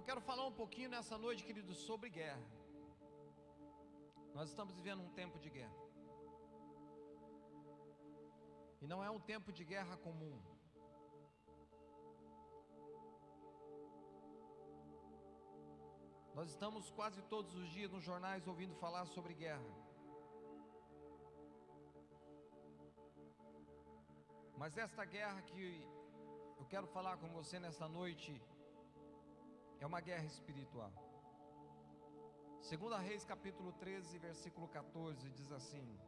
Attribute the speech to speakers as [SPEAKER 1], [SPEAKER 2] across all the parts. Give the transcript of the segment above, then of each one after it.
[SPEAKER 1] E eu quero falar um pouquinho nessa noite, queridos, sobre guerra. Nós estamos vivendo um tempo de guerra. E não é um tempo de guerra comum. Nós estamos quase todos os dias nos jornais ouvindo falar sobre guerra. Mas esta guerra que eu quero falar com você nesta noite é uma guerra espiritual. 2 Reis capítulo 13, versículo 14 diz assim: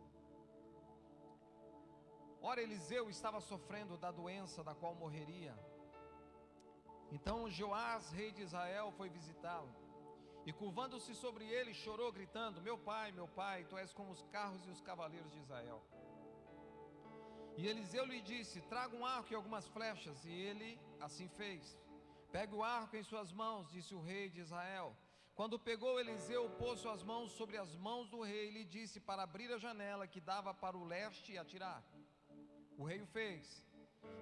[SPEAKER 1] Ora, Eliseu estava sofrendo da doença da qual morreria. Então Joás, rei de Israel, foi visitá-lo, e curvando-se sobre ele, chorou, gritando: meu pai, tu és como os carros e os cavaleiros de Israel. E Eliseu lhe disse: traga um arco e algumas flechas. E ele assim fez. Pegue o arco em suas mãos, disse o rei de Israel. Quando pegou, Eliseu pôs suas mãos sobre as mãos do rei e lhe disse para abrir a janela que dava para o leste e atirar. O rei o fez.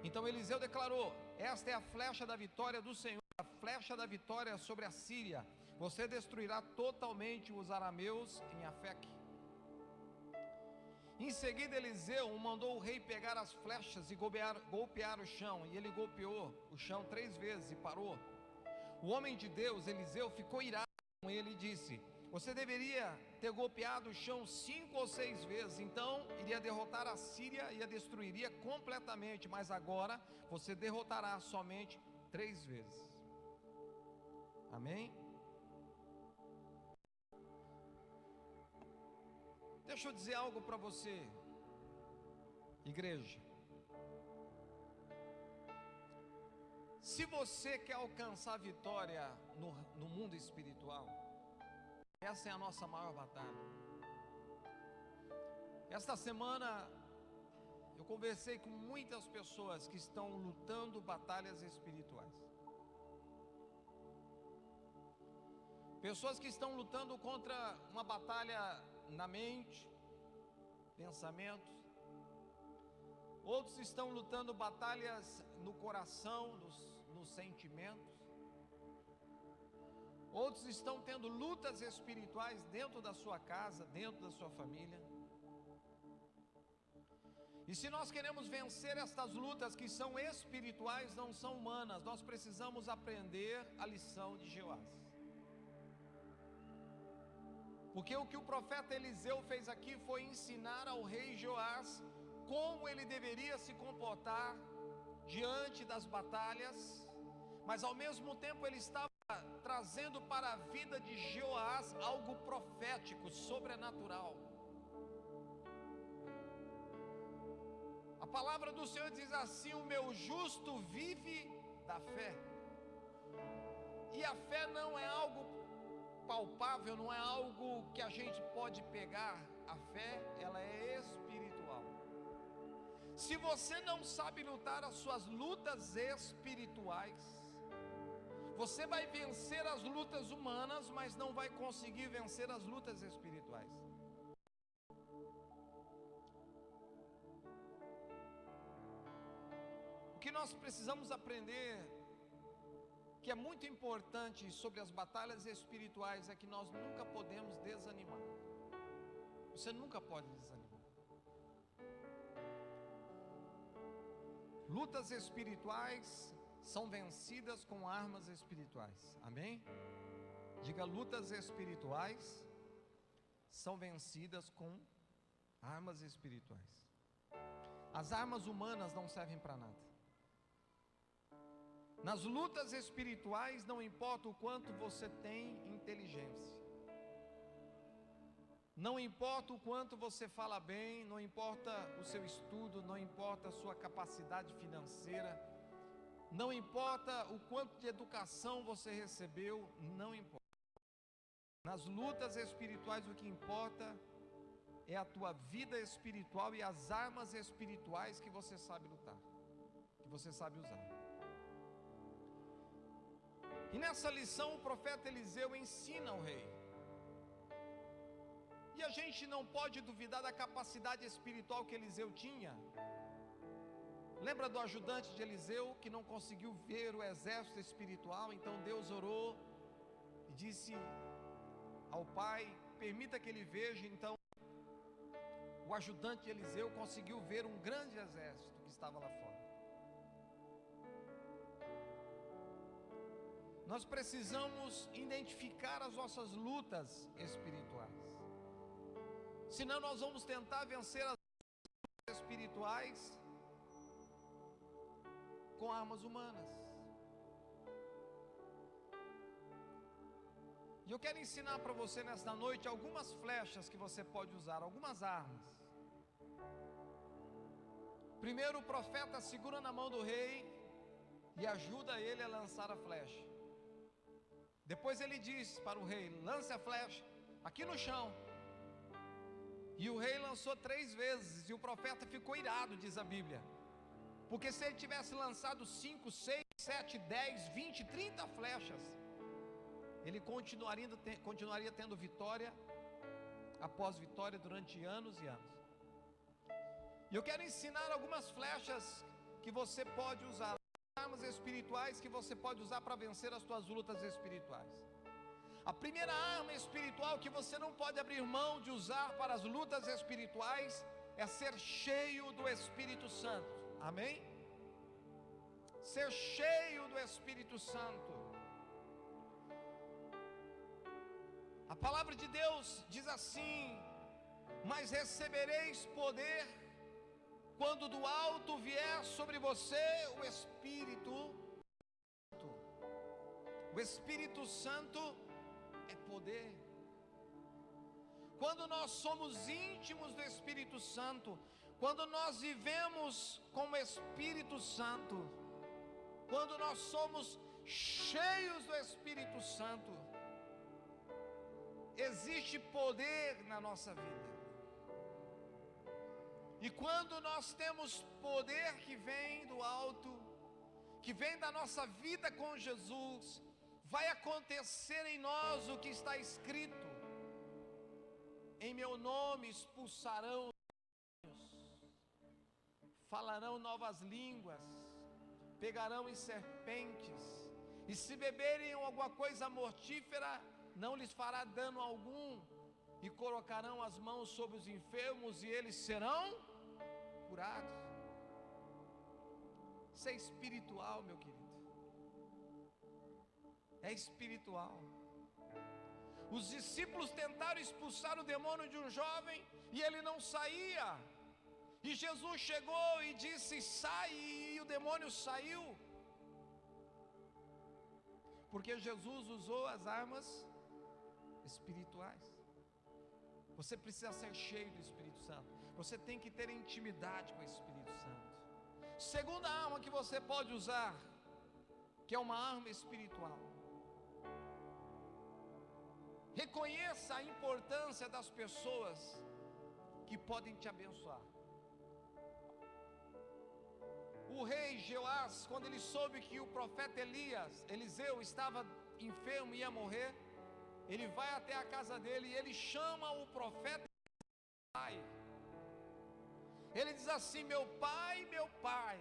[SPEAKER 1] Então Eliseu declarou: esta é a flecha da vitória do Senhor, a flecha da vitória sobre a Síria. Você destruirá totalmente os arameus em Afeque. Em seguida Eliseu mandou o rei pegar as flechas e golpear o chão. E ele golpeou o chão 3 vezes e parou. O homem de Deus, Eliseu, ficou irado com ele e disse: você deveria ter golpeado o chão 5 ou 6 vezes, então iria derrotar a Síria e a destruiria completamente. Mas agora você derrotará somente 3 vezes. Amém? Deixa eu dizer algo para você, igreja. Se você quer alcançar vitória no mundo espiritual, essa é a nossa maior batalha. Esta semana eu conversei com muitas pessoas que estão lutando batalhas espirituais. Pessoas que estão lutando contra uma batalha na mente, pensamentos. Outros estão lutando batalhas no coração, nos sentimentos. Outros estão tendo lutas espirituais dentro da sua casa, dentro da sua família. E se nós queremos vencer estas lutas que são espirituais, não são humanas, nós precisamos aprender a lição de Joás. Porque o que o profeta Eliseu fez aqui foi ensinar ao rei Joás como ele deveria se comportar diante das batalhas, mas ao mesmo tempo ele estava trazendo para a vida de Joás algo profético, sobrenatural. A palavra do Senhor diz assim: o meu justo vive da fé. E a fé não é algo palpável, não é algo que a gente pode pegar. A fé, ela é espiritual. Se você não sabe lutar as suas lutas espirituais, você vai vencer as lutas humanas, mas não vai conseguir vencer as lutas espirituais. O que nós precisamos aprender, que é muito importante sobre as batalhas espirituais, é que nós nunca podemos desanimar. Você nunca pode desanimar. Lutas espirituais são vencidas com armas espirituais. Amém? Diga: lutas espirituais são vencidas com armas espirituais. As armas humanas não servem para nada. Nas lutas espirituais, não importa o quanto você tem inteligência, não importa o quanto você fala bem, não importa o seu estudo, não importa a sua capacidade financeira, não importa o quanto de educação você recebeu, não importa. Nas lutas espirituais o que importa é a tua vida espiritual e as armas espirituais que você sabe lutar, que você sabe usar. E nessa lição o profeta Eliseu ensina ao rei. E a gente não pode duvidar da capacidade espiritual que Eliseu tinha. Lembra do ajudante de Eliseu que não conseguiu ver o exército espiritual? Então Deus orou e disse ao pai: permita que ele veja. Então o ajudante de Eliseu conseguiu ver um grande exército que estava lá fora. Nós precisamos identificar as nossas lutas espirituais, senão nós vamos tentar vencer as lutas espirituais com armas humanas. E eu quero ensinar para você nesta noite algumas flechas que você pode usar, algumas armas. Primeiro, o profeta segura na mão do rei e ajuda ele a lançar a flecha. Depois ele diz para o rei: lance a flecha aqui no chão. E o rei lançou 3 vezes, e o profeta ficou irado, diz a Bíblia, porque se ele tivesse lançado 5, 6, 7, 10, 20, 30 flechas, ele continuaria tendo vitória após vitória durante anos e anos. E eu quero ensinar algumas flechas que você pode usar, armas espirituais que você pode usar para vencer as suas lutas espirituais. A primeira arma espiritual que você não pode abrir mão de usar para as lutas espirituais é ser cheio do Espírito Santo. Amém? Ser cheio do Espírito Santo. A palavra de Deus diz assim: mas recebereis poder quando do alto vier sobre você o Espírito Santo. O Espírito Santo é poder. Quando nós somos íntimos do Espírito Santo, quando nós vivemos com o Espírito Santo, quando nós somos cheios do Espírito Santo, existe poder na nossa vida. E quando nós temos poder que vem do alto, que vem da nossa vida com Jesus, vai acontecer em nós o que está escrito: em meu nome expulsarão demônios, falarão novas línguas, pegarão em serpentes, e se beberem alguma coisa mortífera, não lhes fará dano algum, e colocarão as mãos sobre os enfermos e eles serão curados. Isso é espiritual, meu querido. É espiritual. Os discípulos tentaram expulsar o demônio de um jovem e ele não saía. E Jesus chegou e disse: sai, e o demônio saiu. Porque Jesus usou as armas espirituais. Você precisa ser cheio do Espírito Santo. Você tem que ter intimidade com o Espírito Santo. Segunda arma que você pode usar, que é uma arma espiritual. Reconheça a importância das pessoas que podem te abençoar. O rei Jeoás, quando ele soube que o profeta Eliseu estava enfermo e ia morrer, ele vai até a casa dele e ele chama o profeta pai. Ele diz assim: meu pai, meu pai.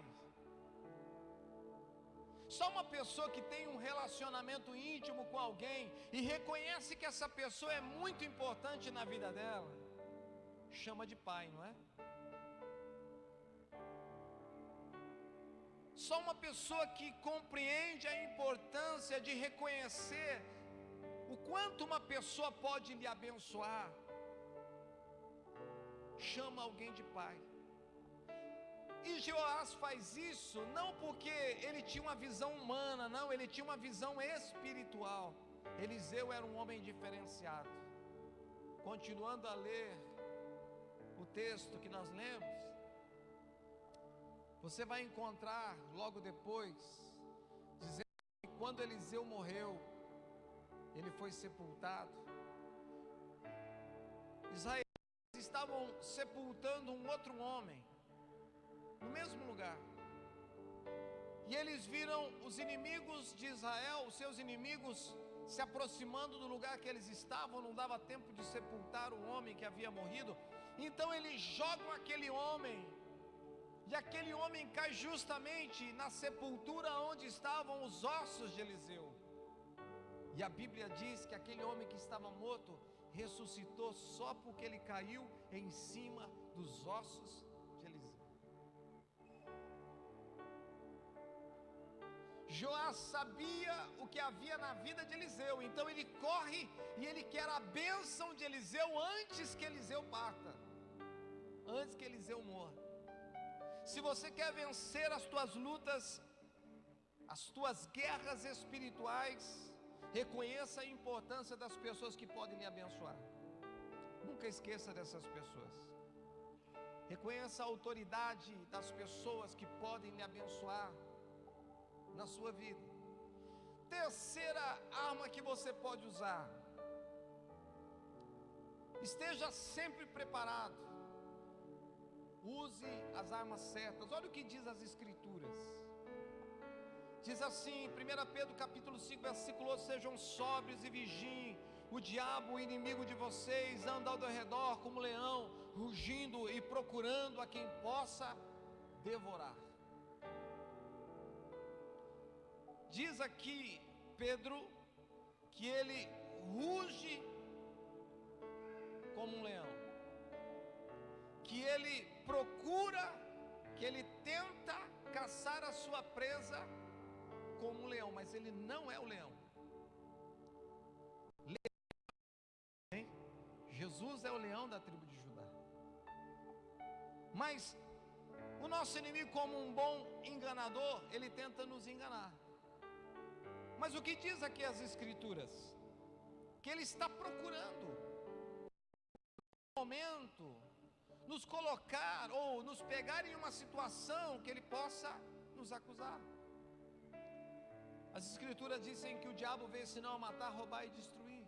[SPEAKER 1] Só uma pessoa que tem um relacionamento íntimo com alguém e reconhece que essa pessoa é muito importante na vida dela, chama de pai, não é? Só uma pessoa que compreende a importância de reconhecer o quanto uma pessoa pode lhe abençoar, chama alguém de pai. E Jeoás faz isso não porque ele tinha uma visão humana, não, ele tinha uma visão espiritual. Eliseu era um homem diferenciado. Continuando a ler o texto que nós lemos, você vai encontrar logo depois, dizendo que quando Eliseu morreu, ele foi sepultado. Israelitas estavam sepultando um outro homem no mesmo lugar. E eles viram os inimigos de Israel, os seus inimigos, se aproximando do lugar que eles estavam. Não dava tempo de sepultar o homem que havia morrido. Então eles jogam aquele homem, e aquele homem cai justamente na sepultura onde estavam os ossos de Eliseu. E a Bíblia diz que aquele homem que estava morto ressuscitou só porque ele caiu em cima dos ossos de Eliseu. Joás sabia o que havia na vida de Eliseu, então ele corre e ele quer a bênção de Eliseu antes que Eliseu parta, antes que Eliseu morra. Se você quer vencer as tuas lutas, as tuas guerras espirituais, reconheça a importância das pessoas que podem lhe abençoar. Nunca esqueça dessas pessoas. Reconheça a autoridade das pessoas que podem lhe abençoar na sua vida. Terceira arma que você pode usar: esteja sempre preparado. Use as armas certas. Olha o que diz as Escrituras. Diz assim, 1 Pedro capítulo 5, versículo 8: sejam sóbrios e vigiem. O diabo, o inimigo de vocês, anda ao redor como leão, rugindo e procurando a quem possa devorar. Diz aqui Pedro que ele ruge como um leão, que ele procura, que ele tenta caçar a sua presa como um leão, mas ele não é o leão. Jesus é o leão da tribo de Judá. Mas o nosso inimigo, como um bom enganador, ele tenta nos enganar. Mas o que diz aqui as Escrituras? Que ele está procurando no momento nos colocar ou nos pegar em uma situação que ele possa nos acusar. As Escrituras dizem que o diabo veio senão a matar, roubar e destruir.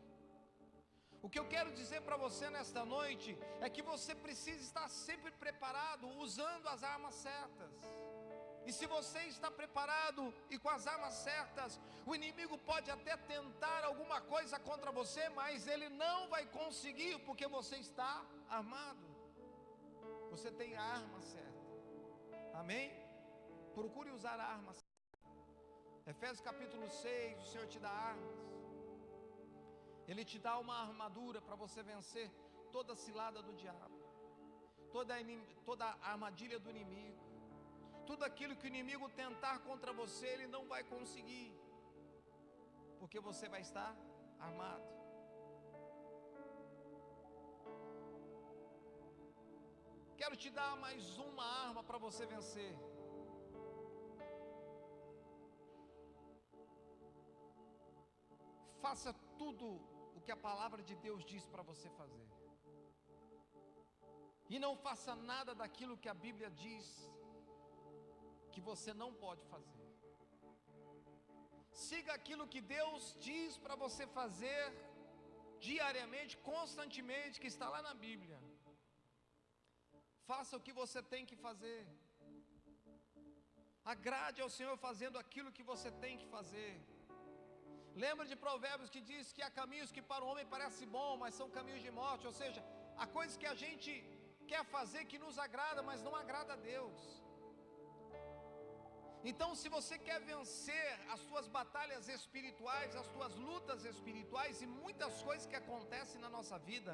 [SPEAKER 1] O que eu quero dizer para você nesta noite é que você precisa estar sempre preparado, usando as armas certas. E se você está preparado e com as armas certas, o inimigo pode até tentar alguma coisa contra você, mas ele não vai conseguir, porque você está armado. Você tem a arma certa. Amém? Procure usar a arma certa. Efésios capítulo 6, o Senhor te dá armas. Ele te dá uma armadura para você vencer toda a cilada do diabo, toda a armadilha do inimigo. Tudo aquilo que o inimigo tentar contra você, ele não vai conseguir, porque você vai estar armado. Quero te dar mais uma arma para você vencer. Faça tudo o que a palavra de Deus diz para você fazer, e não faça nada daquilo que a Bíblia diz que você não pode fazer. Siga aquilo que Deus diz para você fazer diariamente, constantemente, que está lá na Bíblia. Faça o que você tem que fazer. Agrade ao Senhor fazendo aquilo que você tem que fazer. Lembra de Provérbios que diz que há caminhos que para o homem parecem bons, mas são caminhos de morte. Ou seja, há coisas que a gente quer fazer que nos agrada, mas não agrada a Deus. Então, se você quer vencer as suas batalhas espirituais, as suas lutas espirituais, e muitas coisas que acontecem na nossa vida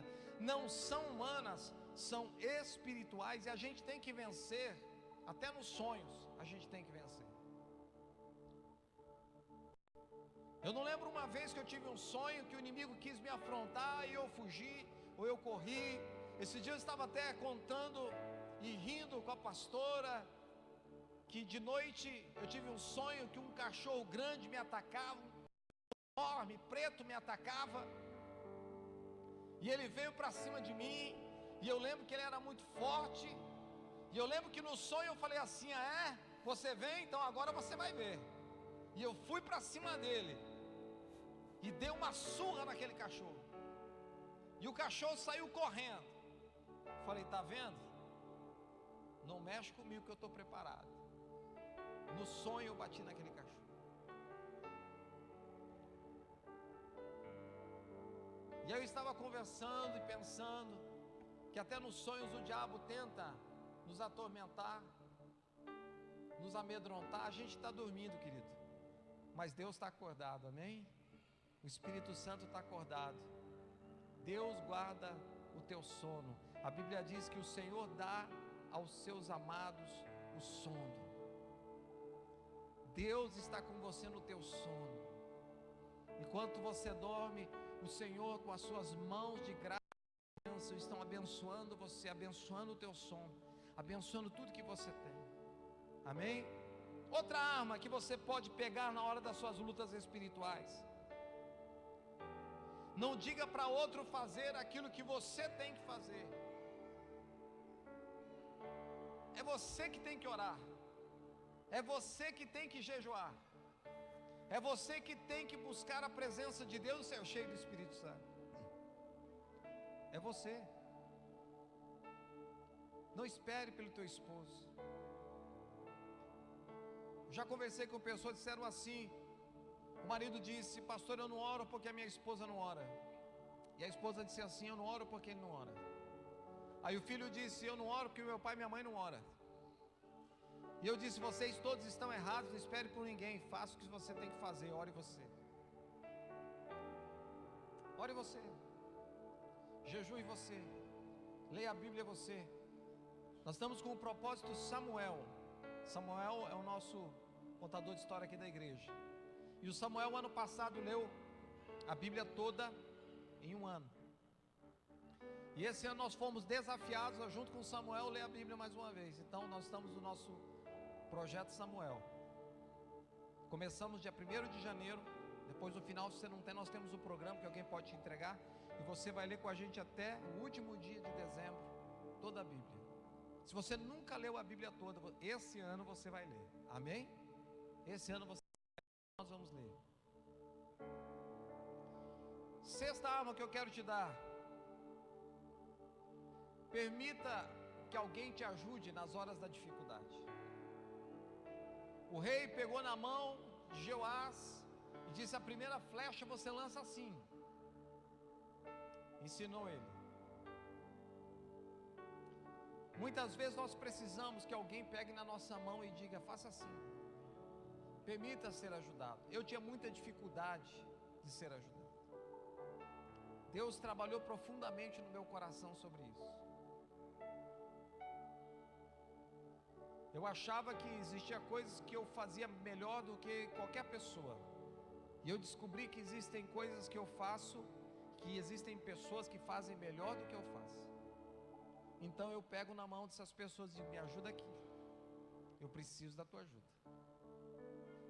[SPEAKER 1] não são humanas, são espirituais, e a gente tem que vencer, até nos sonhos a gente tem que vencer. Eu não lembro uma vez que eu tive um sonho que o inimigo quis me afrontar e eu fugi, ou eu corri. Esse dia eu estava até contando e rindo com a pastora, que de noite eu tive um sonho que um cachorro grande me atacava, enorme, preto, me atacava, e ele veio para cima de mim, e eu lembro que ele era muito forte, e eu lembro que no sonho eu falei assim: você vem? Então agora você vai ver. E eu fui para cima dele, e dei uma surra naquele cachorro, e o cachorro saiu correndo. Falei: tá vendo? Não mexe comigo que eu estou preparado. No sonho eu bati naquele cachorro. E aí eu estava conversando e pensando que até nos sonhos o diabo tenta nos atormentar, nos amedrontar. A gente está dormindo, querido, mas Deus está acordado, amém? O Espírito Santo está acordado. Deus guarda o teu sono. A Bíblia diz que o Senhor dá aos seus amados o sono. Deus está com você no teu sono. Enquanto você dorme, o Senhor com as suas mãos de graça estão abençoando você, abençoando o teu sono, abençoando tudo que você tem. Amém? Outra arma que você pode pegar na hora das suas lutas espirituais: não diga para outro fazer aquilo que você tem que fazer. É você que tem que orar, é você que tem que jejuar, é você que tem que buscar a presença de Deus e ser cheio do Espírito Santo. É você. Não espere pelo teu esposo. Já conversei com pessoas que disseram assim: o marido disse, pastor, eu não oro porque a minha esposa não ora. E a esposa disse assim, eu não oro porque ele não ora. Aí o filho disse, eu não oro porque meu pai e minha mãe não oram. E eu disse, vocês todos estão errados, não espere por ninguém, faça o que você tem que fazer, ore você. Ore você. Jejue você. Leia a Bíblia você. Nós estamos com o propósito Samuel. Samuel é o nosso contador de história aqui da igreja. E o Samuel ano passado leu a Bíblia toda em um ano. E esse ano nós fomos desafiados a, junto com Samuel, ler a Bíblia mais uma vez. Então nós estamos no nosso projeto Samuel. Começamos dia 1º de janeiro. Depois no final, se você não tem, nós temos o programa que alguém pode te entregar. E você vai ler com a gente até o último dia de dezembro toda a Bíblia. Se você nunca leu a Bíblia toda, esse ano você vai ler. Amém? Esse ano nós vamos ler. Sexta arma que eu quero te dar: permita que alguém te ajude nas horas da dificuldade. O rei pegou na mão de Jeoás e disse, a primeira flecha você lança assim. Ensinou ele. Muitas vezes nós precisamos que alguém pegue na nossa mão e diga, faça assim. Permita ser ajudado. Eu tinha muita dificuldade de ser ajudado. Deus trabalhou profundamente no meu coração sobre isso. Eu achava que existia coisas que eu fazia melhor do que qualquer pessoa. E eu descobri que existem coisas que eu faço, que existem pessoas que fazem melhor do que eu faço. Então eu pego na mão dessas pessoas e digo, me ajuda aqui. Eu preciso da tua ajuda.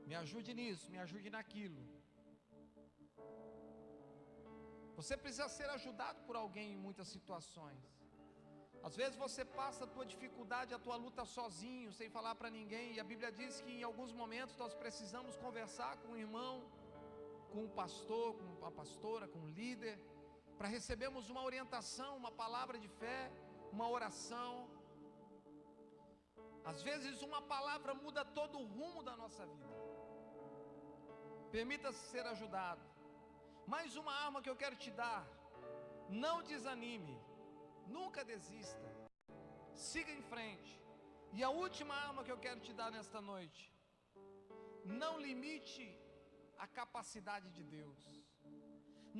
[SPEAKER 1] Me ajude nisso, me ajude naquilo. Você precisa ser ajudado por alguém em muitas situações. Às vezes você passa a tua dificuldade, a tua luta sozinho, sem falar para ninguém. E a Bíblia diz que em alguns momentos nós precisamos conversar com um irmão, com um pastor, com uma pastora, com um líder, para recebermos uma orientação, uma palavra de fé, uma oração. Às vezes uma palavra muda todo o rumo da nossa vida. Permita-se ser ajudado. Mais uma arma que eu quero te dar: não desanime, nunca desista, siga em frente. E a última arma que eu quero te dar nesta noite: não limite a capacidade de Deus,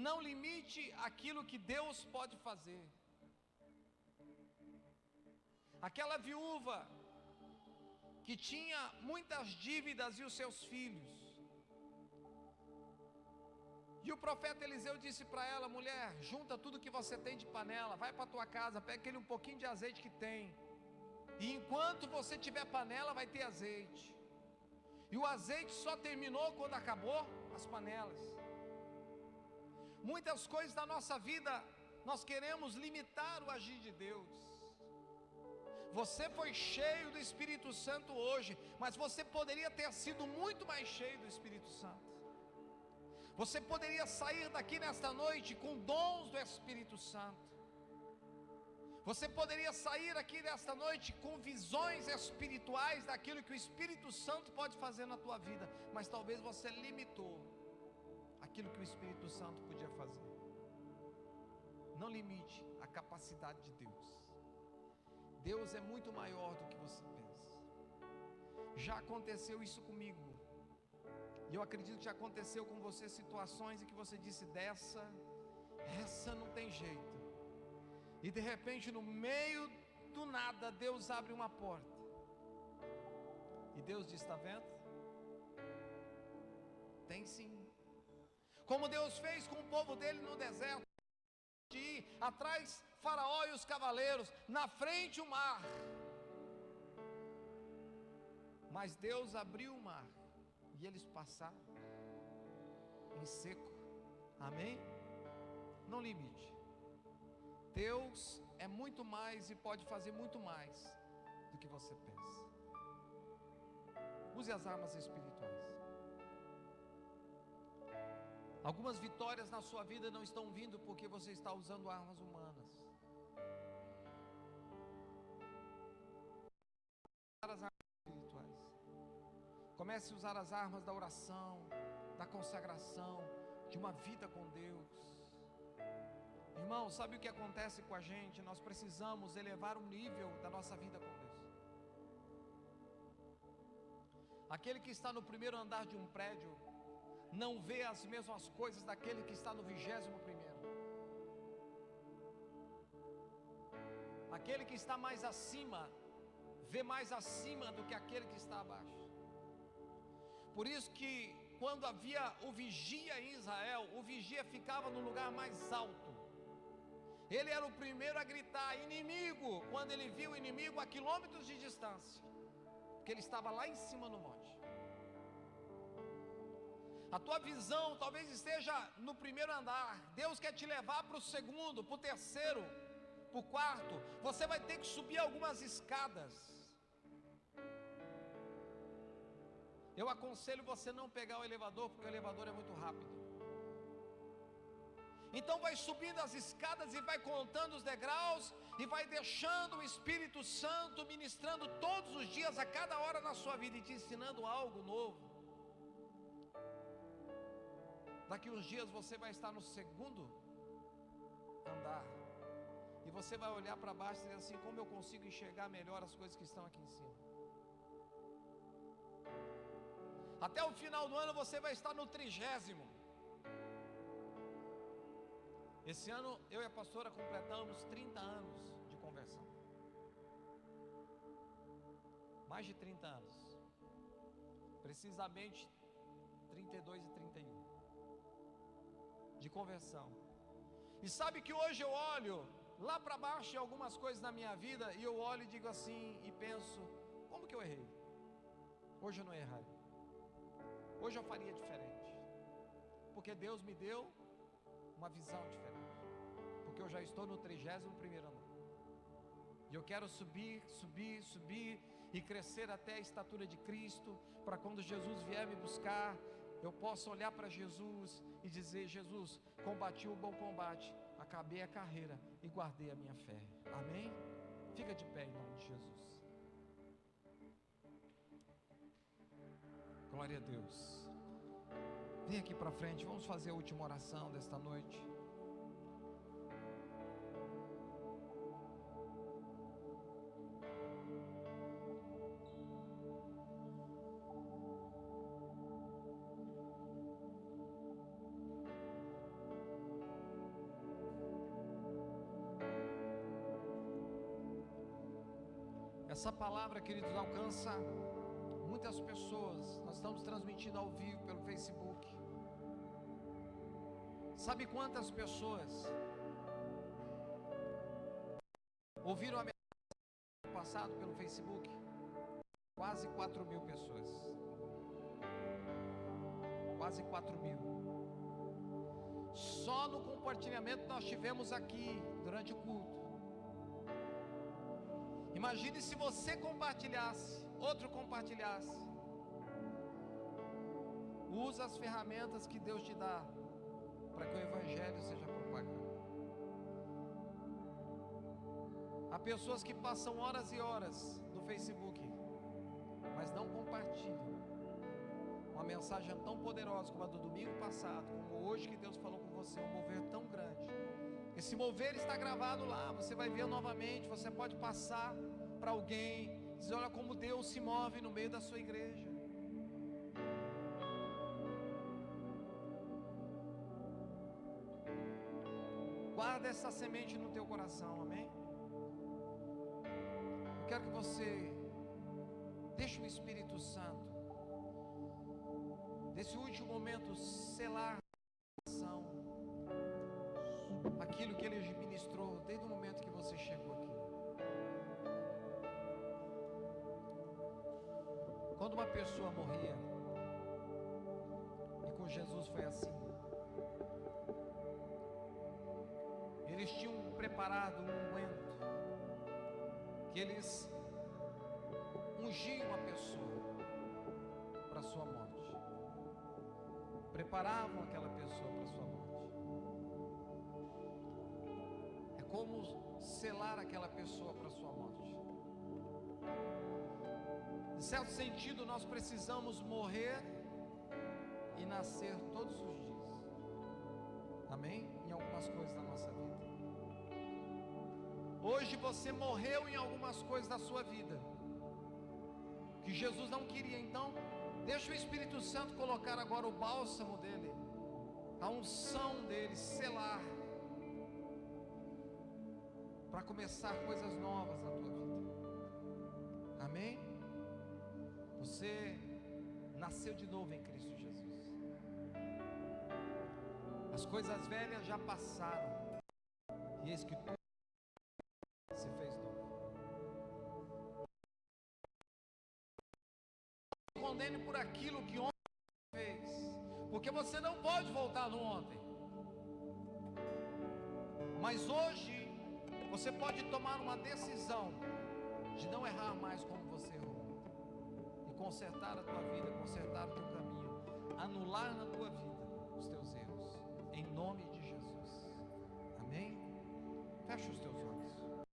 [SPEAKER 1] não limite aquilo que Deus pode fazer. Aquela viúva que tinha muitas dívidas e os seus filhos, e o profeta Eliseu disse para ela, mulher, junta tudo que você tem de panela, vai para a tua casa, pega aquele um pouquinho de azeite que tem, e enquanto você tiver panela vai ter azeite. E o azeite só terminou quando acabou as panelas. Muitas coisas da nossa vida nós queremos limitar o agir de Deus. Você foi cheio do Espírito Santo hoje, mas você poderia ter sido muito mais cheio do Espírito Santo. Você poderia sair daqui nesta noite com dons do Espírito Santo. Você poderia sair aqui nesta noite com visões espirituais daquilo que o Espírito Santo pode fazer na tua vida, mas talvez você limitou aquilo que o Espírito Santo podia fazer. Não limite a capacidade de Deus. Deus é muito maior do que você pensa. Já aconteceu isso comigo. E eu acredito que já aconteceu com você situações em que você disse: essa não tem jeito. E de repente, no meio do nada, Deus abre uma porta. E Deus diz: está vendo? Tem sim. Como Deus fez com o povo dele no deserto, de ir atrás Faraó e os cavaleiros, na frente o mar. Mas Deus abriu o mar e eles passaram em seco. Amém? Não limite. Deus é muito mais e pode fazer muito mais do que você pensa. Use as armas espirituais. Algumas vitórias na sua vida não estão vindo porque você está usando armas humanas. As armas espirituais. Comece a usar as armas da oração, da consagração, de uma vida com Deus. Irmão, sabe o que acontece com a gente? Nós precisamos elevar o nível da nossa vida com Deus. Aquele que está no primeiro andar de um prédio não vê as mesmas coisas daquele que está no 21º. Aquele que está mais acima vê mais acima do que aquele que está abaixo. Por isso que quando havia o vigia em Israel, o vigia ficava no lugar mais alto. Ele era o primeiro a gritar inimigo, quando ele viu o inimigo a quilômetros de distância, porque ele estava lá em cima no monte. A tua visão talvez esteja no primeiro andar. Deus quer te levar para o segundo, para o terceiro, para o quarto. Você vai ter que subir algumas escadas. Eu aconselho você não pegar o elevador, porque o elevador é muito rápido. Então vai subindo as escadas e vai contando os degraus, e vai deixando o Espírito Santo ministrando todos os dias, a cada hora na sua vida, e te ensinando algo novo. Daqui uns dias você vai estar no segundo andar, e você vai olhar para baixo e dizer assim: como eu consigo enxergar melhor as coisas que estão aqui em cima? Até o final do ano você vai estar no 30º. Esse ano eu e a pastora completamos 30 anos de conversão. Mais de 30 anos. Precisamente 32 e 31 de conversão. E sabe que hoje eu olho lá para baixo em algumas coisas na minha vida, e eu olho e digo assim, e penso: como que eu errei? Hoje eu não erraria. Hoje eu faria diferente. Porque Deus me deu uma visão diferente. Porque eu já estou no 31º andar. E eu quero subir, subir, subir e crescer até a estatura de Cristo, para quando Jesus vier me buscar, eu possa olhar para Jesus e dizer: Jesus, combati o bom combate, acabei a carreira e guardei a minha fé. Amém? Fica de pé em nome de Jesus. Glória a Deus. Vem aqui para frente, vamos fazer a última oração desta noite. Essa palavra, queridos, alcança muitas pessoas. Nós estamos transmitindo ao vivo pelo Facebook. Sabe quantas pessoas ouviram a mensagem passado pelo Facebook? Quase 4.000 pessoas. Quase 4.000. Só no compartilhamento nós tivemos aqui durante o culto. Imagine se você compartilhasse, outro compartilhasse. Usa as ferramentas que Deus te dá para que o Evangelho seja propagado. Há pessoas que passam horas e horas no Facebook, mas não compartilham uma mensagem tão poderosa como a do domingo passado, como hoje que Deus falou com você, um mover tão grande. Esse mover está gravado lá, você vai ver novamente, você pode passar para alguém, dizer: olha como Deus se move no meio da sua igreja. Guarda essa semente no teu coração, amém? Eu quero que você deixe o Espírito Santo, nesse último momento, selar aquilo que Ele ministrou desde o momento que você chegou aqui. Quando uma pessoa morria, e com Jesus foi assim, eles tinham preparado um unguento, que eles ungiam uma pessoa para a sua morte, preparavam aquela pessoa para a sua morte. É como selar aquela pessoa para a sua morte. Em certo sentido, nós precisamos morrer e nascer todos os dias, amém? Em algumas coisas da nossa vida. Hoje você morreu em algumas coisas da sua vida que Jesus não queria. Então deixa o Espírito Santo colocar agora o bálsamo dele, a unção dele, selar, para começar coisas novas na tua vida, amém? Você nasceu de novo em Cristo Jesus. As coisas velhas já passaram, e eis que tudo se fez novo. Não condene por aquilo que ontem fez, porque você não pode voltar no ontem. Mas hoje você pode tomar uma decisão de não errar mais como você errou, e consertar a tua vida, consertar o teu caminho, anular na tua vida os teus erros, em nome de Jesus, amém? Fecha os teus